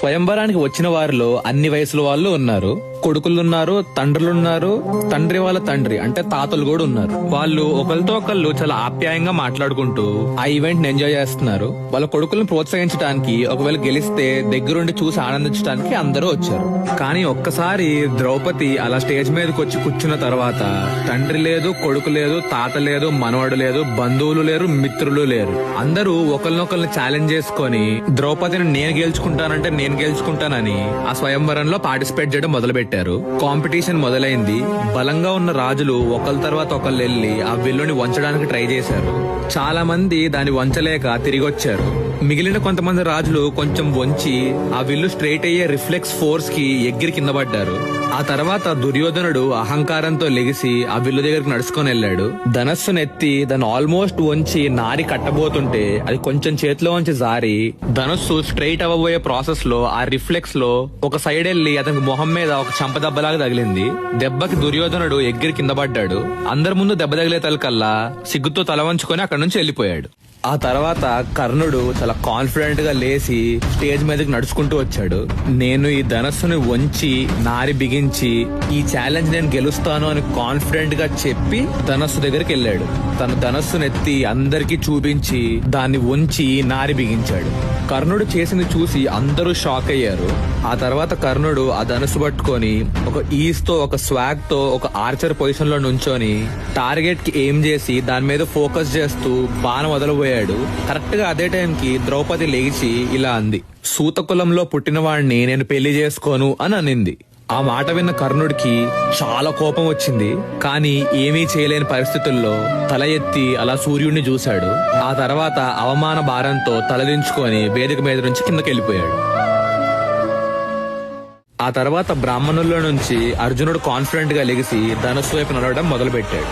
స్వయంవరానికి వచ్చిన వారిలో అన్ని వయసుల వాళ్ళు ఉన్నారు. కొడుకులున్నారు, తండ్రులున్నారు, తండ్రి వాళ్ళ తండ్రి అంటే తాతలు కూడా ఉన్నారు. వాళ్ళు ఒకరితో ఒకళ్ళు చాలా ఆప్యాయంగా మాట్లాడుకుంటూ ఆ ఈవెంట్ ని ఎంజాయ్ చేస్తున్నారు. వాళ్ళ కొడుకులను ప్రోత్సహించడానికి, ఒకవేళ గెలిస్తే దగ్గరుండి చూసి ఆనందించడానికి అందరూ వచ్చారు. కానీ ఒక్కసారి ద్రౌపది అలా స్టేజ్ మీదకి వచ్చి కూర్చున్న తర్వాత తండ్రి లేదు, కొడుకు లేదు, తాత లేదు, మనవడు లేదు, బంధువులు లేరు, మిత్రులు లేరు. అందరూ ఒకరినొకరిని ఛాలెంజ్ చేసుకొని ద్రౌపదిని నేను గెలుచుకుంటానని ఆ స్వయంవరంలో పార్టిసిపేట్ చేయడం మొదలుపెట్టారు. కాంపిటీషన్ మొదలైంది. బలంగా ఉన్న రాజులు ఒకళ్ళ తర్వాత ఒకళ్ళు వెళ్లి ఆ విల్లుని వంచడానికి ట్రై చేశారు. చాలా మంది దాన్ని వంచలేక తిరిగి వచ్చారు. మిగిలిన కొంతమంది రాజులు కొంచెం వంచి ఆ విల్లు స్ట్రైట్ అయ్యే రిఫ్లెక్స్ ఫోర్స్ కి ఎగిరి కింద పడ్డారు. ఆ తర్వాత దుర్యోధనుడు అహంకారంతో లెగిసి ఆ విల్లు దగ్గరికి నడుచుకొని వెళ్లాడు. ధనస్సునెత్తి దాన్ని ఆల్మోస్ట్ వంచి నారి కట్టబోతుంటే అది కొంచెం చేతిలో వంచి జారి ధనస్సు స్ట్రైట్ అవ్వబోయే ప్రాసెస్ లో ఆ రిఫ్లెక్స్ లో ఒక సైడ్ వెళ్లి అతనికి మొహం మీద ఒక చంప దెబ్బలాగా తగిలింది. దెబ్బకి దుర్యోధనుడు ఎగిరి కింద పడ్డాడు. అందరి ముందు దెబ్బ తగిలే తలకల్లా సిగ్గుతో తల వంచుకొని అక్కడి నుంచి వెళ్లిపోయాడు. ఆ తర్వాత కర్ణుడు చాలా కాన్ఫిడెంట్ గా లేచి స్టేజ్ మీదకి నడుచుకుంటూ వచ్చాడు. నేను ఈ ధనస్సుని వంచి నారి బిగించి ఈ ఛాలెంజ్ నేను గెలుస్తాను అని కాన్ఫిడెంట్ గా చెప్పి ధనస్సు దగ్గరికి వెళ్ళాడు. తన ధనస్సునెత్తి అందరికీ చూపించి దాన్ని వంచి నారి బిగించాడు. కర్ణుడు చేసింది చూసి అందరూ షాక్ అయ్యారు. ఆ తర్వాత కర్ణుడు ఆ ధనుసు పట్టుకొని ఒక ఈజ్ తో, ఒక స్వాగ్ తో ఒక ఆర్చర్ పొజిషన్ లో నుంచొని టార్గెట్ కి ఎయిమ్ చేసి దాని మీద ఫోకస్ చేస్తూ బాణం వదలబోయాడు. కరెక్ట్ గా అదే టైంకి ద్రౌపది లేచి ఇలా అంది, సూతకులంలో పుట్టిన వాడిని నేను పెళ్లి చేసుకోను అని అనింది. ఆ మాట విన్న కర్ణుడికి చాలా కోపం వచ్చింది. కానీ ఏమీ చేయలేని పరిస్థితుల్లో తల ఎత్తి అలా సూర్యుడిని చూశాడు. ఆ తర్వాత అవమాన భారంతో తలదించుకొని వేదిక మీద నుంచి కిందకి వెళ్ళిపోయాడు. ఆ తర్వాత బ్రాహ్మణుల్లో నుంచి అర్జునుడు కాన్ఫిడెంట్ గా లెగిసి ధనుస్సు వైపు నడవడం మొదలు పెట్టాడు.